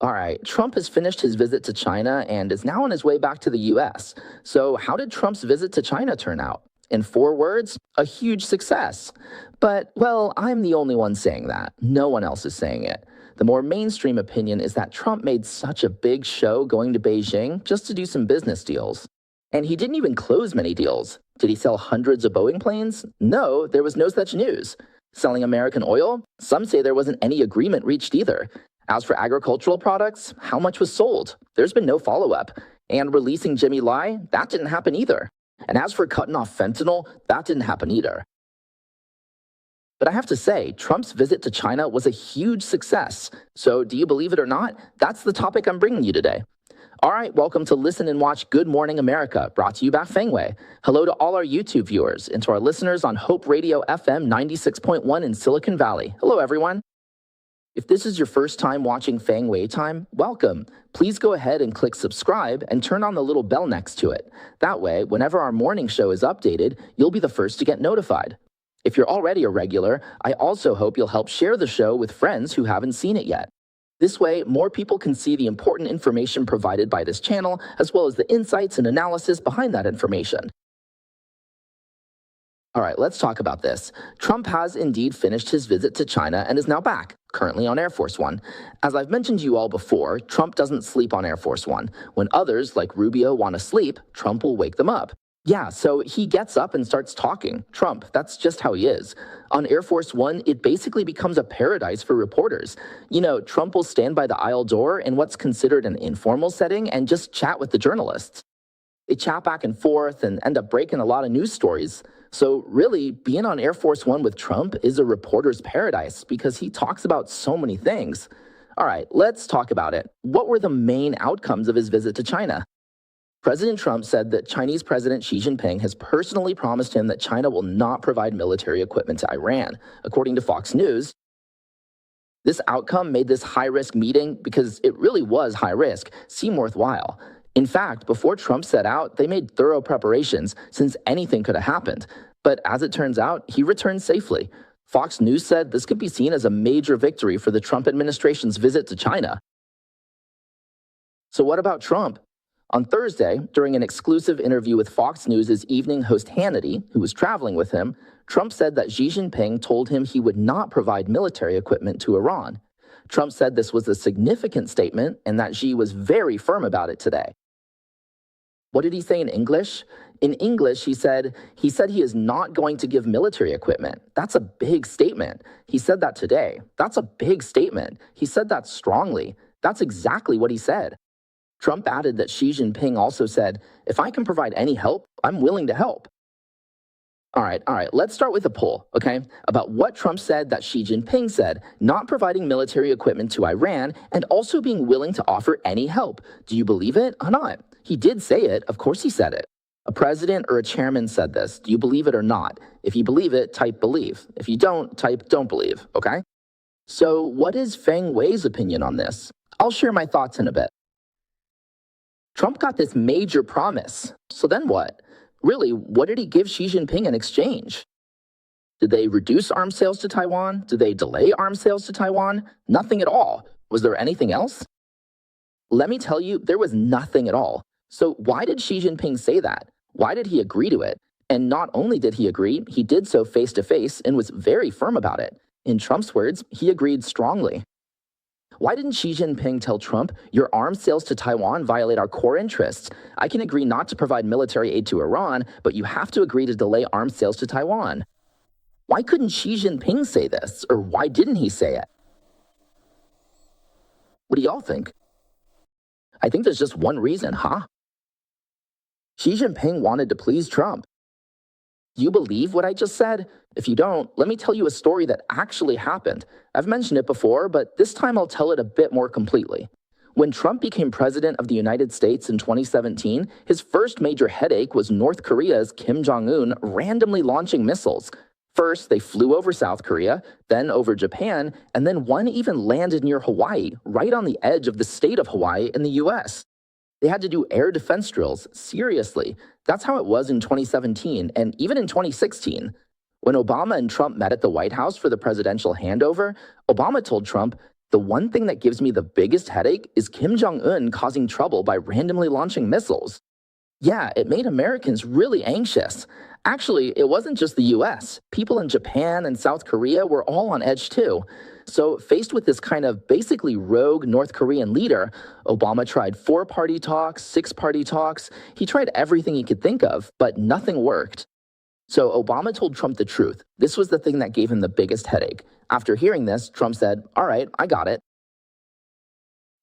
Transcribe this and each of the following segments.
All right, Trump has finished his visit to China and is now on his way back to the US. So, how did Trump's visit to China turn out? In four words, a huge success. But, well, I'm the only one saying that. No one else is saying it. The more mainstream opinion is that Trump made such a big show going to Beijing just to do some business deals. And he didn't even close many deals. Did he sell hundreds of Boeing planes? No, there was no such news. Selling American oil? Some say there wasn't any agreement reached either. As for agricultural products, how much was sold? There's been no follow-up. And releasing Jimmy Lai? That didn't happen either. And as for cutting off fentanyl, that didn't happen either. But I have to say, Trump's visit to China was a huge success. So do you believe it or not? That's the topic I'm bringing you today. All right, welcome to Listen and Watch Good Morning America, brought to you by Fangway. Hello to all our YouTube viewers and to our listeners on Hope Radio FM 96.1 in Silicon Valley. Hello, everyone. If this is your first time watching Fangway Time, welcome. Please go ahead and click subscribe and turn on the little bell next to it. That way, whenever our morning show is updated, you'll be the first to get notified. If you're already a regular, I also hope you'll help share the show with friends who haven't seen it yet. This way, more people can see the important information provided by this channel, as well as the insights and analysis behind that information. All right, let's talk about this. Trump has indeed finished his visit to China and is now back, currently on Air Force One. As I've mentioned to you all before, Trump doesn't sleep on Air Force One. When others, like Rubio, want to sleep, Trump will wake them up. Yeah, so he gets up and starts talking. Trump, that's just how he is. On Air Force One, it basically becomes a paradise for reporters. You know, Trump will stand by the aisle door in what's considered an informal setting and just chat with the journalists. They chat back and forth and end up breaking a lot of news stories. So really, being on Air Force One with Trump is a reporter's paradise because he talks about so many things. All right, let's talk about it. What were the main outcomes of his visit to China? President Trump said that Chinese President Xi Jinping has personally promised him that China will not provide military equipment to Iran. According to Fox News, this outcome made this high-risk meeting, because it really was high risk, seem worthwhile. In fact, before Trump set out, they made thorough preparations since anything could have happened. But as it turns out, he returned safely. Fox News said this could be seen as a major victory for the Trump administration's visit to China. So what about Trump? On Thursday, during an exclusive interview with Fox News' evening host Hannity, who was traveling with him, Trump said that Xi Jinping told him he would not provide military equipment to Iran. Trump said this was a significant statement and that Xi was very firm about it today. What did he say in English? In English, he said he is not going to give military equipment. That's a big statement. He said that today. That's a big statement. He said that strongly. That's exactly what he said. Trump added that Xi Jinping also said, "If I can provide any help, I'm willing to help." All right, let's start with a poll, okay, about what Trump said that Xi Jinping said, not providing military equipment to Iran and also being willing to offer any help. Do you believe it or not? He did say it. Of course he said it. A president or a chairman said this. Do you believe it or not? If you believe it, type believe. If you don't, type don't believe, okay? So what is Feng Wei's opinion on this? I'll share my thoughts in a bit. Trump got this major promise. So then what? Really, what did he give Xi Jinping in exchange? Did they reduce arms sales to Taiwan? Did they delay arms sales to Taiwan? Nothing at all. Was there anything else? Let me tell you, there was nothing at all. So why did Xi Jinping say that? Why did he agree to it? And not only did he agree, he did so face to face and was very firm about it. In Trump's words, he agreed strongly. Why didn't Xi Jinping tell Trump, your arms sales to Taiwan violate our core interests? I can agree not to provide military aid to Iran, but you have to agree to delay arms sales to Taiwan. Why couldn't Xi Jinping say this? Or why didn't he say it? What do y'all think? I think there's just one reason, huh? Xi Jinping wanted to please Trump. Do you believe what I just said? If you don't, let me tell you a story that actually happened. I've mentioned it before, but this time I'll tell it a bit more completely. When Trump became president of the United States in 2017, his first major headache was North Korea's Kim Jong-un randomly launching missiles. First, they flew over South Korea, then over Japan, and then one even landed near Hawaii, right on the edge of the state of Hawaii in the US. They had to do air defense drills, seriously. That's how it was in 2017 and even in 2016. When Obama and Trump met at the White House for the presidential handover, Obama told Trump, The one thing that gives me the biggest headache is Kim Jong-un causing trouble by randomly launching missiles. Yeah, it made Americans really anxious. Actually, it wasn't just the US. People in Japan and South Korea were all on edge too. So, faced with this kind of basically rogue North Korean leader, Obama tried four-party talks, six-party talks. He tried everything he could think of, but nothing worked. So, Obama told Trump the truth. This was the thing that gave him the biggest headache. After hearing this, Trump said, "All right, I got it."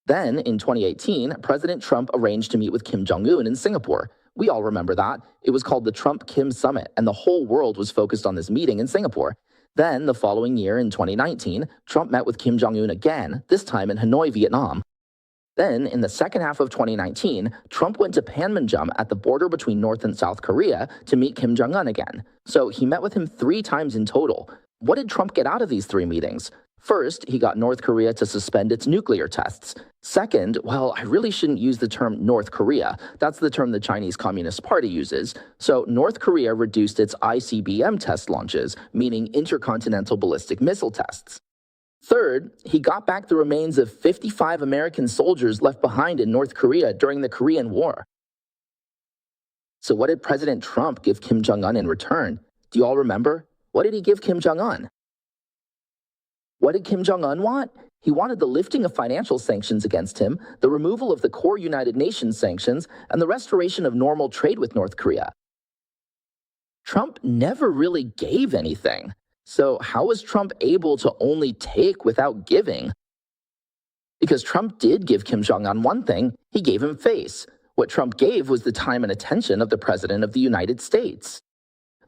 Then, in 2018, President Trump arranged to meet with Kim Jong-un in Singapore. We all remember that. It was called the Trump-Kim Summit, and the whole world was focused on this meeting in Singapore. Then, the following year, in 2019, Trump met with Kim Jong-un again, this time in Hanoi, Vietnam. Then, in the second half of 2019, Trump went to Panmunjom at the border between North and South Korea to meet Kim Jong-un again. So he met with him 3 times in total. What did Trump get out of these 3 meetings? First, he got North Korea to suspend its nuclear tests. Second, well, I really shouldn't use the term North Korea. That's the term the Chinese Communist Party uses. So North Korea reduced its ICBM test launches, meaning intercontinental ballistic missile tests. Third, he got back the remains of 55 American soldiers left behind in North Korea during the Korean War. So what did President Trump give Kim Jong-un in return? Do you all remember? What did he give Kim Jong-un? What did Kim Jong-un want? He wanted the lifting of financial sanctions against him, the removal of the core United Nations sanctions, and the restoration of normal trade with North Korea. Trump never really gave anything. So how was Trump able to only take without giving? Because Trump did give Kim Jong-un one thing, he gave him face. What Trump gave was the time and attention of the President of the United States.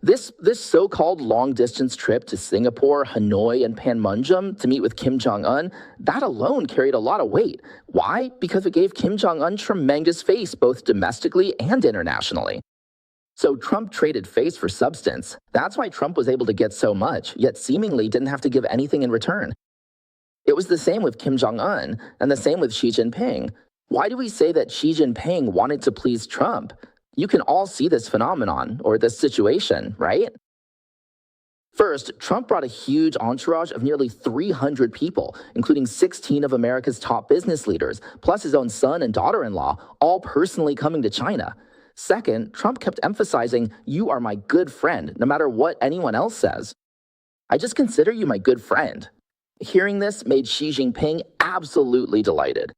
This so-called long-distance trip to Singapore, Hanoi, and Panmunjom to meet with Kim Jong-un, that alone carried a lot of weight. Why? Because it gave Kim Jong-un tremendous face both domestically and internationally. So Trump traded face for substance. That's why Trump was able to get so much, yet seemingly didn't have to give anything in return. It was the same with Kim Jong-un, and the same with Xi Jinping. Why do we say that Xi Jinping wanted to please Trump? You can all see this phenomenon, or this situation, right? First, Trump brought a huge entourage of nearly 300 people, including 16 of America's top business leaders, plus his own son and daughter-in-law, all personally coming to China. Second, Trump kept emphasizing, "You are my good friend, no matter what anyone else says. I just consider you my good friend." Hearing this made Xi Jinping absolutely delighted.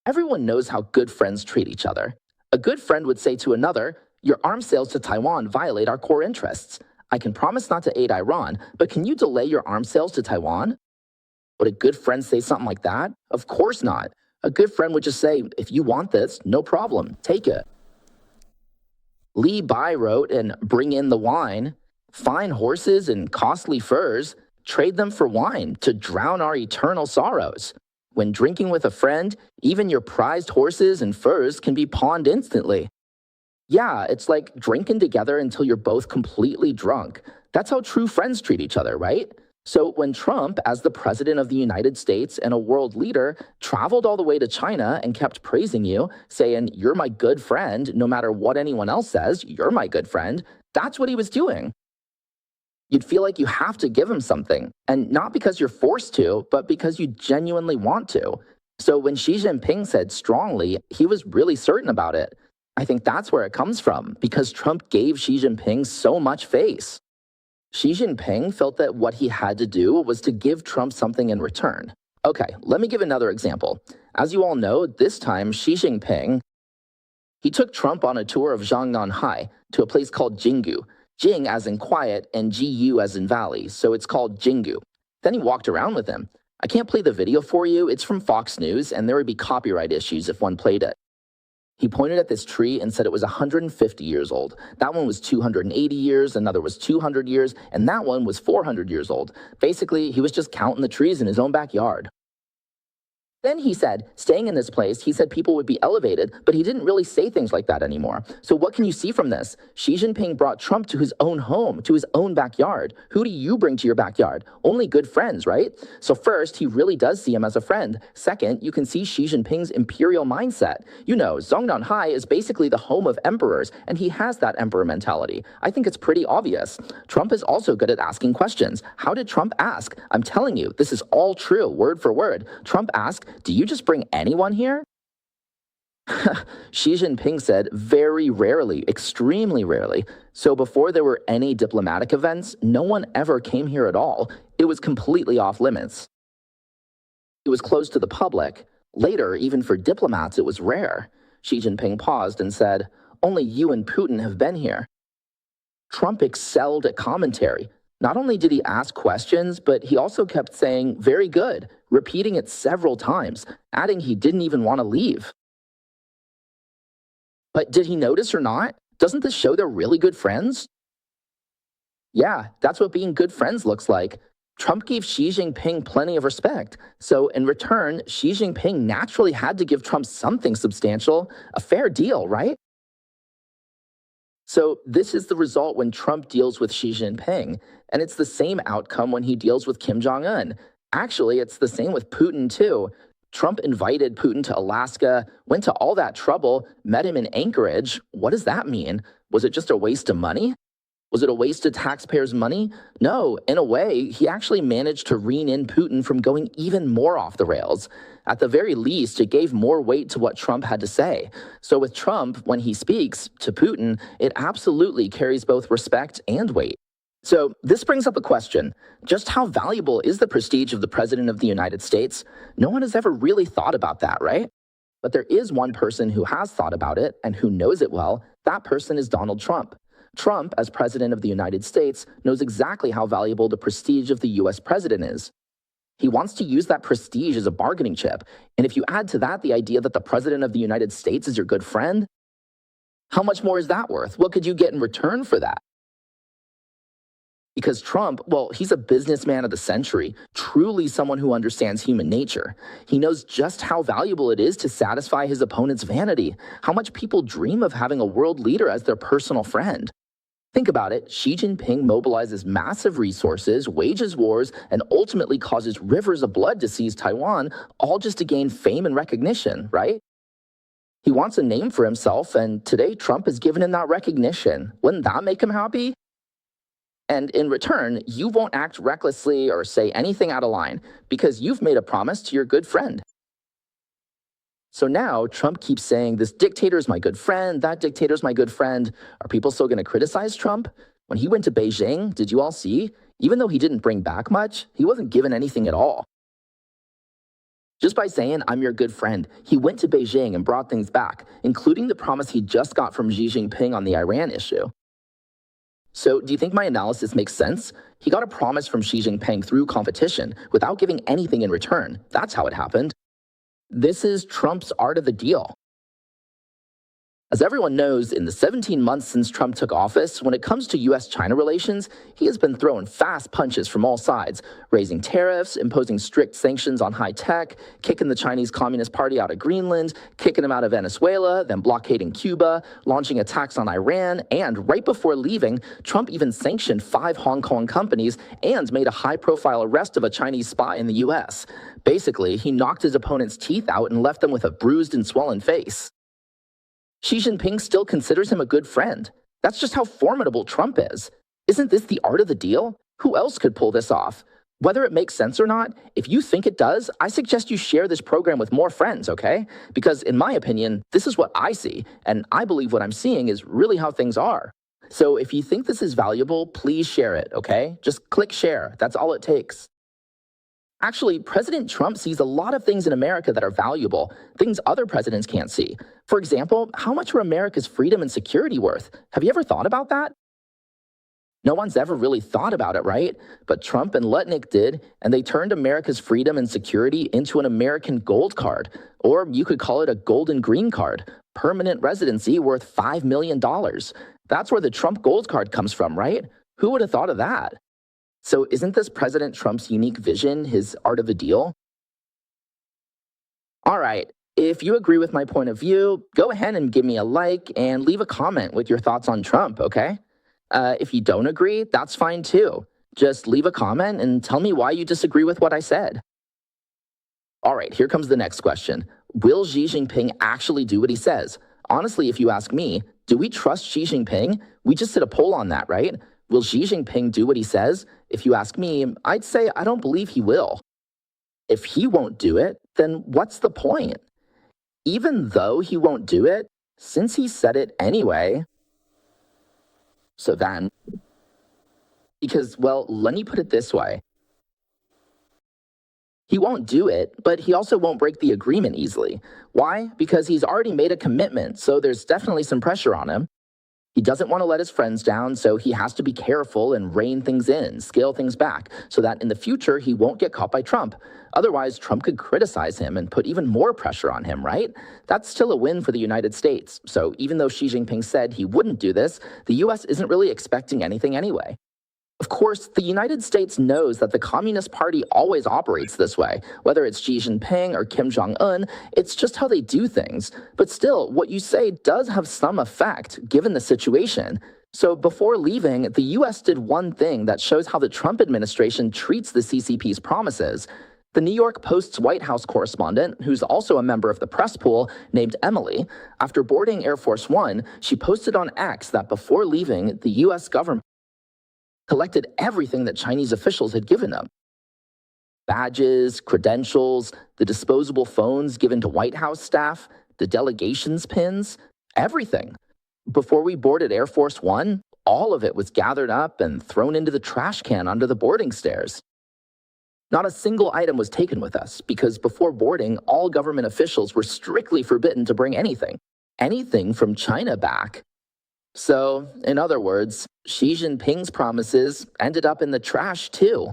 Everyone knows how good friends treat each other. A good friend would say to another, "Your arms sales to Taiwan violate our core interests. I can promise not to aid Iran, but can you delay your arms sales to Taiwan?" Would a good friend say something like that? Of course not. A good friend would just say, "If you want this, no problem, take it." Li Bai wrote in Bring in the Wine, "Fine horses and costly furs, trade them for wine to drown our eternal sorrows. When drinking with a friend, even your prized horses and furs can be pawned instantly." Yeah, it's like drinking together until you're both completely drunk. That's how true friends treat each other, right? So when Trump, as the President of the United States and a world leader, traveled all the way to China and kept praising you, saying, "You're my good friend, no matter what anyone else says, you're my good friend," that's what he was doing. You'd feel like you have to give him something, and not because you're forced to, but because you genuinely want to. So when Xi Jinping said strongly, he was really certain about it. I think that's where it comes from, because Trump gave Xi Jinping so much face. Xi Jinping felt that what he had to do was to give Trump something in return. Okay, let me give another example. As you all know, this time Xi Jinping, he took Trump on a tour of Zhongnanhai to a place called Jingu. Jing as in quiet and Gu as in valley, so it's called Jingu. Then he walked around with him. I can't play the video for you, it's from Fox News, and there would be copyright issues if one played it. He pointed at this tree and said it was 150 years old. That one was 280 years, another was 200 years, and that one was 400 years old. Basically, he was just counting the trees in his own backyard. Then he said, staying in this place, he said people would be elevated, but he didn't really say things like that anymore. So what can you see from this? Xi Jinping brought Trump to his own home, to his own backyard. Who do you bring to your backyard? Only good friends, right? So first, he really does see him as a friend. Second, you can see Xi Jinping's imperial mindset. You know, Zhongnanhai is basically the home of emperors, and he has that emperor mentality. I think it's pretty obvious. Trump is also good at asking questions. How did Trump ask? I'm telling you, this is all true, word for word. Trump asked, do you just bring anyone here? Xi Jinping said very rarely, extremely rarely. So before there were any diplomatic events, no one ever came here at all. It was completely off limits. It was closed to the public. Later, even for diplomats, it was rare. Xi Jinping paused and said, only you and Putin have been here. Trump excelled at commentary. Not only did he ask questions, but he also kept saying, very good, repeating it several times, adding he didn't even want to leave. But did he notice or not? Doesn't this show they're really good friends? Yeah, that's what being good friends looks like. Trump gave Xi Jinping plenty of respect. So in return, Xi Jinping naturally had to give Trump something substantial, a fair deal, right? So this is the result when Trump deals with Xi Jinping, and it's the same outcome when he deals with Kim Jong-un. Actually, it's the same with Putin too. Trump invited Putin to Alaska, went to all that trouble, met him in Anchorage. What does that mean? Was it just a waste of money? Was it a waste of taxpayers' money? No, in a way, he actually managed to rein in Putin from going even more off the rails. At the very least, it gave more weight to what Trump had to say. So with Trump, when he speaks to Putin, it absolutely carries both respect and weight. So this brings up a question. Just how valuable is the prestige of the President of the United States? No one has ever really thought about that, right? But there is one person who has thought about it and who knows it well. That person is Donald Trump. Trump, as President of the United States, knows exactly how valuable the prestige of the US president is. He wants to use that prestige as a bargaining chip. And if you add to that the idea that the President of the United States is your good friend, how much more is that worth? What could you get in return for that? Because Trump, well, he's a businessman of the century, truly someone who understands human nature. He knows just how valuable it is to satisfy his opponent's vanity, how much people dream of having a world leader as their personal friend. Think about it, Xi Jinping mobilizes massive resources, wages wars, and ultimately causes rivers of blood to seize Taiwan, all just to gain fame and recognition, right? He wants a name for himself, and today Trump has given him that recognition. Wouldn't that make him happy? And in return, you won't act recklessly or say anything out of line because you've made a promise to your good friend. So now Trump keeps saying, this dictator is my good friend, that dictator is my good friend. Are people still going to criticize Trump? When he went to Beijing, did you all see? Even though he didn't bring back much, he wasn't given anything at all. Just by saying, I'm your good friend, he went to Beijing and brought things back, including the promise he just got from Xi Jinping on the Iran issue. So do you think my analysis makes sense? He got a promise from Xi Jinping through competition without giving anything in return. That's how it happened. This is Trump's art of the deal. As everyone knows, in the 17 months since Trump took office, when it comes to US-China relations, he has been throwing fast punches from all sides, raising tariffs, imposing strict sanctions on high tech, kicking the Chinese Communist Party out of Greenland, kicking him out of Venezuela, then blockading Cuba, launching attacks on Iran, and right before leaving, Trump even sanctioned 5 Hong Kong companies and made a high-profile arrest of a Chinese spy in the US. Basically, he knocked his opponent's teeth out and left them with a bruised and swollen face. Xi Jinping still considers him a good friend. That's just how formidable Trump is. Isn't this the art of the deal? Who else could pull this off? Whether it makes sense or not, if you think it does, I suggest you share this program with more friends, okay? Because in my opinion, this is what I see, and I believe what I'm seeing is really how things are. So if you think this is valuable, please share it, okay? Just click share. That's all it takes. Actually, President Trump sees a lot of things in America that are valuable, things other presidents can't see. For example, how much are America's freedom and security worth? Have you ever thought about that? No one's ever really thought about it, right? But Trump and Lutnick did, and they turned America's freedom and security into an American gold card, or you could call it a golden green card, permanent residency worth $5 million. That's where the Trump gold card comes from, right? Who would have thought of that? So isn't this President Trump's unique vision his art of the deal? All right. If you agree with my point of view, go ahead and give me a like and leave a comment with your thoughts on Trump, okay? If you don't agree, that's fine too. Just leave a comment and tell me why you disagree with what I said. All right, here comes the next question. Will Xi Jinping actually do what he says? Honestly, if you ask me, do we trust Xi Jinping? We just did a poll on that, right? Will Xi Jinping do what he says? If you ask me, I'd say I don't believe he will. If he won't do it, then what's the point? Even though he won't do it, since he said it anyway, so then, because, well, let me put it this way. He won't do it, but he also won't break the agreement easily. Why? Because he's already made a commitment, so there's definitely some pressure on him. He doesn't want to let his friends down, so he has to be careful and rein things in, scale things back, so that in the future he won't get caught by Trump. Otherwise, Trump could criticize him and put even more pressure on him, right? That's still a win for the United States. So even though Xi Jinping said he wouldn't do this, the US isn't really expecting anything anyway. Of course, the United States knows that the Communist Party always operates this way. Whether it's Xi Jinping or Kim Jong-un, it's just how they do things. But still, what you say does have some effect, given the situation. So before leaving, the US did one thing that shows how the Trump administration treats the CCP's promises. The New York Post's White House correspondent, who's also a member of the press pool, named Emily, after boarding Air Force One, she posted on X that before leaving, the US government collected everything that Chinese officials had given them. Badges, credentials, the disposable phones given to White House staff, the delegations pins, everything. Before we boarded Air Force One, all of it was gathered up and thrown into the trash can under the boarding stairs. Not a single item was taken with us because before boarding, all government officials were strictly forbidden to bring anything from China back. So, in other words, Xi Jinping's promises ended up in the trash too.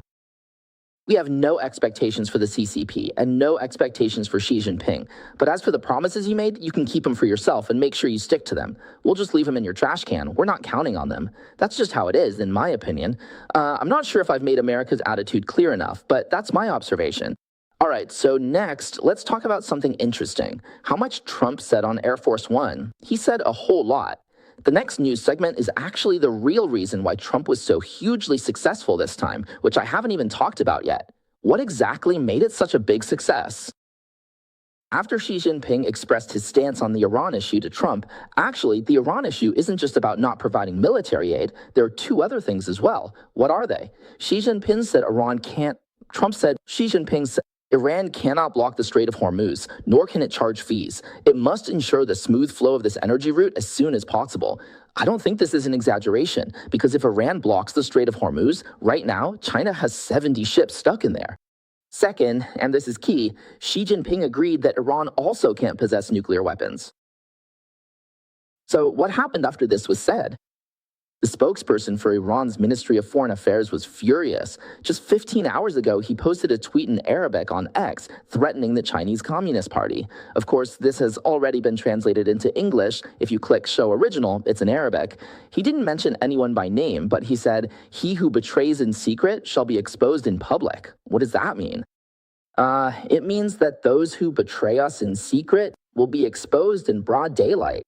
We have no expectations for the CCP and no expectations for Xi Jinping. But as for the promises you made, you can keep them for yourself and make sure you stick to them. We'll just leave them in your trash can. We're not counting on them. That's just how it is, in my opinion. I'm not sure if I've made America's attitude clear enough, but that's my observation. All right, so next, let's talk about something interesting. How much Trump said on Air Force One. He said a whole lot. The next news segment is actually the real reason why Trump was so hugely successful this time, which I haven't even talked about yet. What exactly made it such a big success? After Xi Jinping expressed his stance on the Iran issue to Trump, actually, the Iran issue isn't just about not providing military aid. There are two other things as well. What are they? Trump said Xi Jinping said, Iran cannot block the Strait of Hormuz, nor can it charge fees. It must ensure the smooth flow of this energy route as soon as possible. I don't think this is an exaggeration, because if Iran blocks the Strait of Hormuz, right now, China has 70 ships stuck in there. Second, and this is key, Xi Jinping agreed that Iran also can't possess nuclear weapons. So what happened after this was said? The spokesperson for Iran's Ministry of Foreign Affairs was furious. Just 15 hours ago, he posted a tweet in Arabic on X threatening the Chinese Communist Party. Of course, this has already been translated into English. If you click Show Original, it's in Arabic. He didn't mention anyone by name, but he said, "He who betrays in secret shall be exposed in public." What does that mean? It means that those who betray us in secret will be exposed in broad daylight.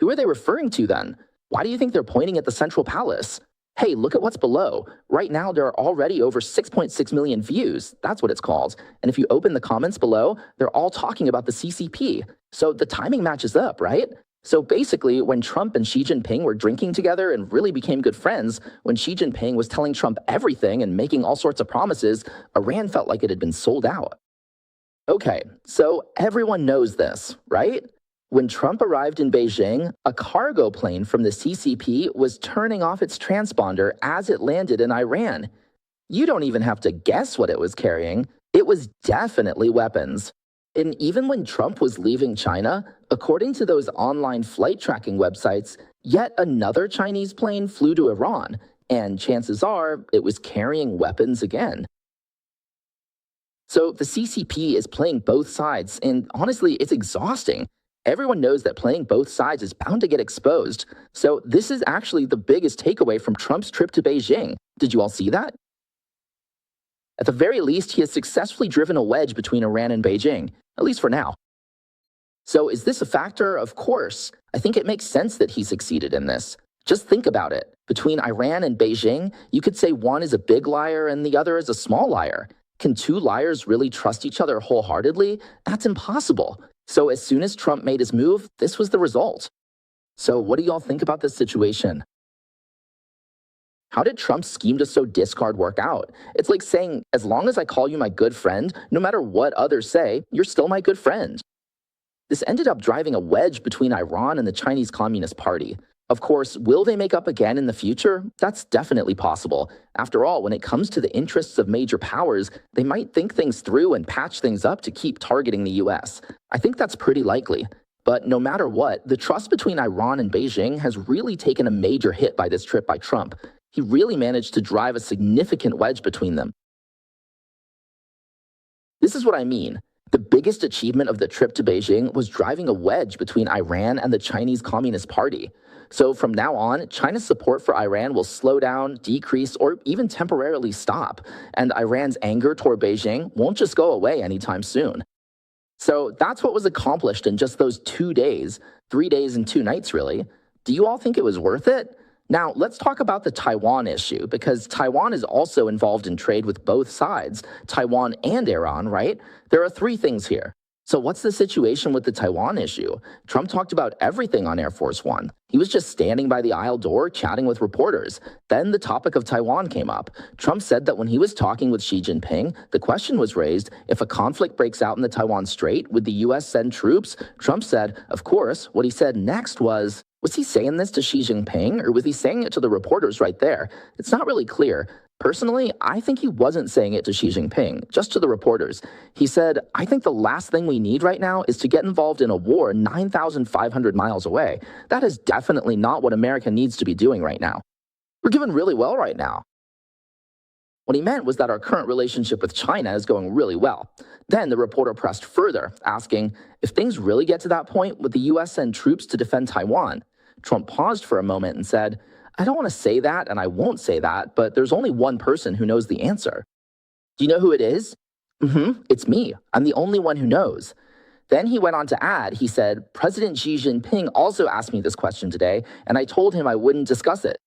Who are they referring to then? Why do you think they're pointing at the Central Palace? Hey, look at what's below. Right now, there are already over 6.6 million views. That's what it's called. And if you open the comments below, they're all talking about the CCP. So the timing matches up, right? So basically, when Trump and Xi Jinping were drinking together and really became good friends, when Xi Jinping was telling Trump everything and making all sorts of promises, Iran felt like it had been sold out. Okay, so everyone knows this, right? When Trump arrived in Beijing, a cargo plane from the CCP was turning off its transponder as it landed in Iran. You don't even have to guess what it was carrying. It was definitely weapons. And even when Trump was leaving China, according to those online flight tracking websites, yet another Chinese plane flew to Iran, and chances are it was carrying weapons again. So the CCP is playing both sides, and honestly, it's exhausting. Everyone knows that playing both sides is bound to get exposed. So this is actually the biggest takeaway from Trump's trip to Beijing. Did you all see that? At the very least, he has successfully driven a wedge between Iran and Beijing, at least for now. So is this a factor? Of course. I think it makes sense that he succeeded in this. Just think about it. Between Iran and Beijing, you could say one is a big liar and the other is a small liar. Can two liars really trust each other wholeheartedly? That's impossible. So as soon as Trump made his move, this was the result. So what do y'all think about this situation? How did Trump's scheme to sow discord work out? It's like saying, as long as I call you my good friend, no matter what others say, you're still my good friend. This ended up driving a wedge between Iran and the Chinese Communist Party. Of course, will they make up again in the future? That's definitely possible. After all, when it comes to the interests of major powers, they might think things through and patch things up to keep targeting the US. I think that's pretty likely. But no matter what, the trust between Iran and Beijing has really taken a major hit by this trip by Trump. He really managed to drive a significant wedge between them. This is what I mean. The biggest achievement of the trip to Beijing was driving a wedge between Iran and the Chinese Communist Party. So from now on, China's support for Iran will slow down, decrease, or even temporarily stop. And Iran's anger toward Beijing won't just go away anytime soon. So that's what was accomplished in just those 2 days, 3 days and 2 nights, really. Do you all think it was worth it? Now, let's talk about the Taiwan issue, because Taiwan is also involved in trade with both sides, Taiwan and Iran, right? There are 3 things here. So what's the situation with the Taiwan issue? Trump talked about everything on Air Force One. He was just standing by the aisle door chatting with reporters. Then the topic of Taiwan came up. Trump said that when he was talking with Xi Jinping, the question was raised, if a conflict breaks out in the Taiwan Strait, would the US send troops? Trump said, of course. What he said next was he saying this to Xi Jinping, or was he saying it to the reporters right there? It's not really clear. Personally, I think he wasn't saying it to Xi Jinping, just to the reporters. He said, I think the last thing we need right now is to get involved in a war 9,500 miles away. That is definitely not what America needs to be doing right now. We're doing really well right now. What he meant was that our current relationship with China is going really well. Then the reporter pressed further, asking, if things really get to that point, would the US send troops to defend Taiwan? Trump paused for a moment and said, I don't want to say that, and I won't say that, but there's only one person who knows the answer. Do you know who it is? It's me. I'm the only one who knows. Then he went on to add, he said, President Xi Jinping also asked me this question today, and I told him I wouldn't discuss it.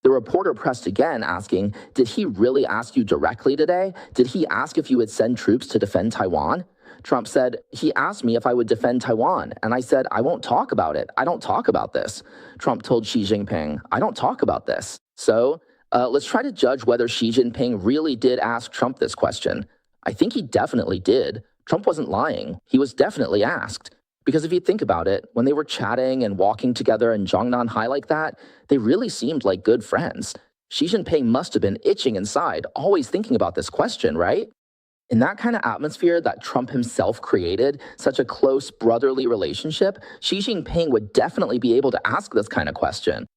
The reporter pressed again, asking, did he really ask you directly today? Did he ask if you would send troops to defend Taiwan? Trump said, he asked me if I would defend Taiwan, and I said, I won't talk about it. I don't talk about this. Trump told Xi Jinping, I don't talk about this. So let's try to judge whether Xi Jinping really did ask Trump this question. I think he definitely did. Trump wasn't lying. He was definitely asked. Because if you think about it, when they were chatting and walking together in Zhongnanhai like that, they really seemed like good friends. Xi Jinping must have been itching inside, always thinking about this question, right? In that kind of atmosphere that Trump himself created, such a close brotherly relationship, Xi Jinping would definitely be able to ask this kind of question.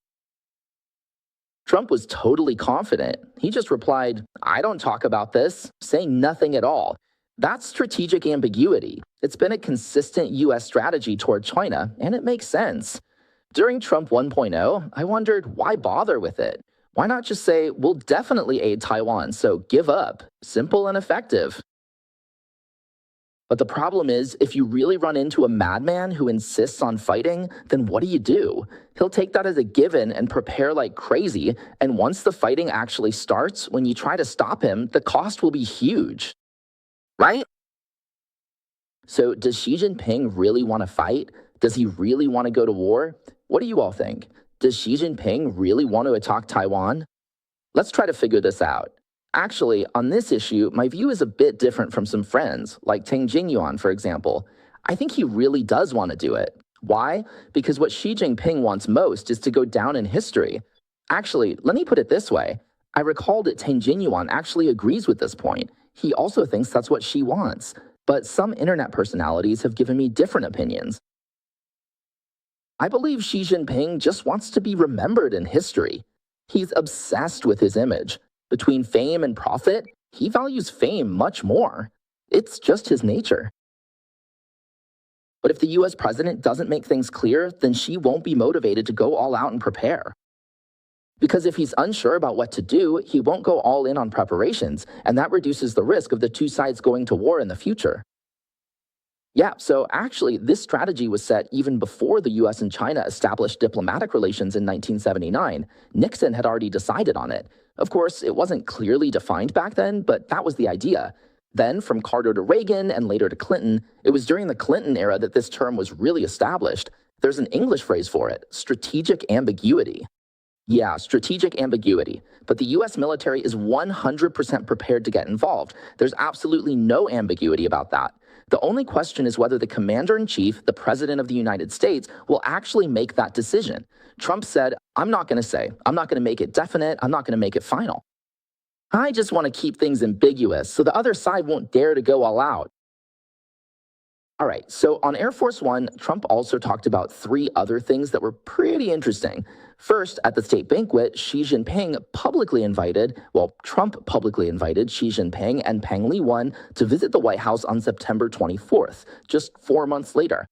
Trump was totally confident. He just replied, I don't talk about this, saying nothing at all. That's strategic ambiguity. It's been a consistent US strategy toward China, and it makes sense. During Trump 1.0, I wondered, why bother with it? Why not just say, we'll definitely aid Taiwan, so give up? Simple and effective. But the problem is, if you really run into a madman who insists on fighting, then what do? He'll take that as a given and prepare like crazy, and once the fighting actually starts, when you try to stop him, the cost will be huge. Right? So does Xi Jinping really want to fight? Does he really want to go to war? What do you all think? Does Xi Jinping really want to attack Taiwan? Let's try to figure this out. Actually, on this issue, my view is a bit different from some friends, like Tang Jingyuan, for example. I think he really does want to do it. Why? Because what Xi Jinping wants most is to go down in history. Actually, let me put it this way. I recall that Tang Jingyuan actually agrees with this point. He also thinks that's what Xi wants. But some internet personalities have given me different opinions. I believe Xi Jinping just wants to be remembered in history. He's obsessed with his image. Between fame and profit, he values fame much more. It's just his nature. But if the US president doesn't make things clear, then Xi won't be motivated to go all out and prepare. Because if he's unsure about what to do, he won't go all in on preparations, and that reduces the risk of the two sides going to war in the future. Yeah, so actually, this strategy was set even before the US and China established diplomatic relations in 1979. Nixon had already decided on it. Of course, it wasn't clearly defined back then, but that was the idea. Then, from Carter to Reagan and later to Clinton, it was during the Clinton era that this term was really established. There's an English phrase for it: strategic ambiguity. Yeah, strategic ambiguity. But the US military is 100% prepared to get involved. There's absolutely no ambiguity about that. The only question is whether the commander-in-chief, the president of the United States, will actually make that decision. Trump said, I'm not going to say. I'm not going to make it definite. I'm not going to make it final. I just want to keep things ambiguous so the other side won't dare to go all out. All right, so on Air Force One, Trump also talked about three other things that were pretty interesting. First, at the state banquet, Trump publicly invited Xi Jinping and Peng Liyuan to visit the White House on September 24th, just 4 months later.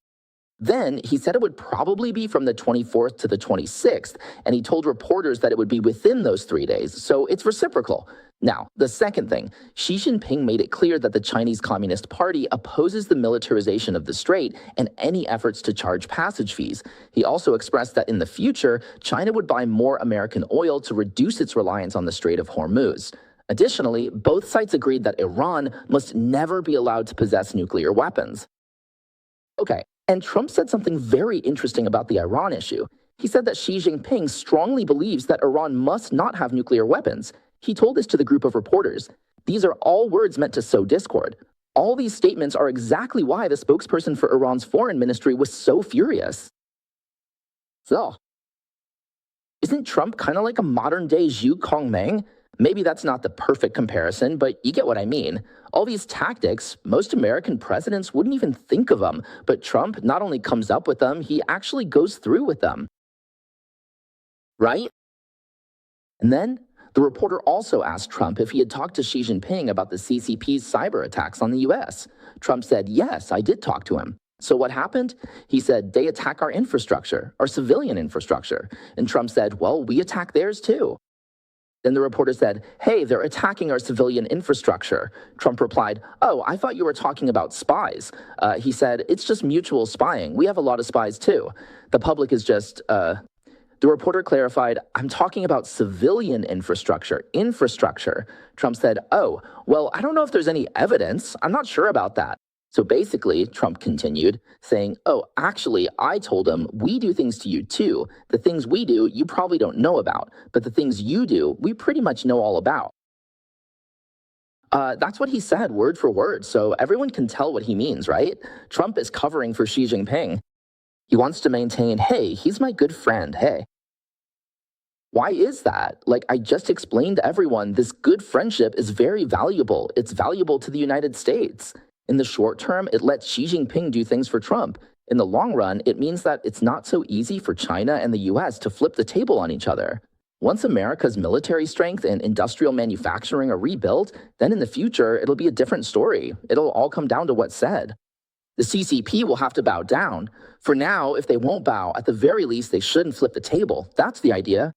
Then he said it would probably be from the 24th to the 26th, and he told reporters that it would be within those 3 days, so it's reciprocal. Now, the second thing, Xi Jinping made it clear that the Chinese Communist Party opposes the militarization of the strait and any efforts to charge passage fees. He also expressed that in the future, China would buy more American oil to reduce its reliance on the Strait of Hormuz. Additionally, both sides agreed that Iran must never be allowed to possess nuclear weapons. Okay, and Trump said something very interesting about the Iran issue. He said that Xi Jinping strongly believes that Iran must not have nuclear weapons. He told this to the group of reporters. These are all words meant to sow discord. All these statements are exactly why the spokesperson for Iran's foreign ministry was so furious. So, isn't Trump kind of like a modern-day Xu Kongmeng? Maybe that's not the perfect comparison, but you get what I mean. All these tactics, most American presidents wouldn't even think of them, but Trump not only comes up with them, he actually goes through with them. Right? And then, the reporter also asked Trump if he had talked to Xi Jinping about the CCP's cyber attacks on the US. Trump said, yes, I did talk to him. So what happened? He said, they attack our infrastructure, our civilian infrastructure. And Trump said, well, we attack theirs too. Then the reporter said, hey, they're attacking our civilian infrastructure. Trump replied, oh, I thought you were talking about spies. He said, it's just mutual spying. We have a lot of spies too. The public is just, The reporter clarified, I'm talking about civilian infrastructure. Trump said, oh, well, I don't know if there's any evidence. I'm not sure about that. So basically, Trump continued, saying, oh, actually, I told him, we do things to you too. The things we do, you probably don't know about. But the things you do, we pretty much know all about. That's what he said, word for word. So everyone can tell what he means, right? Trump is covering for Xi Jinping. He wants to maintain, hey, he's my good friend, hey. Why is that? Like I just explained to everyone, this good friendship is very valuable. It's valuable to the United States. In the short term, it lets Xi Jinping do things for Trump. In the long run, it means that it's not so easy for China and the US to flip the table on each other. Once America's military strength and industrial manufacturing are rebuilt, then in the future, it'll be a different story. It'll all come down to what's said. The CCP will have to bow down. For now, if they won't bow, at the very least, they shouldn't flip the table. That's the idea.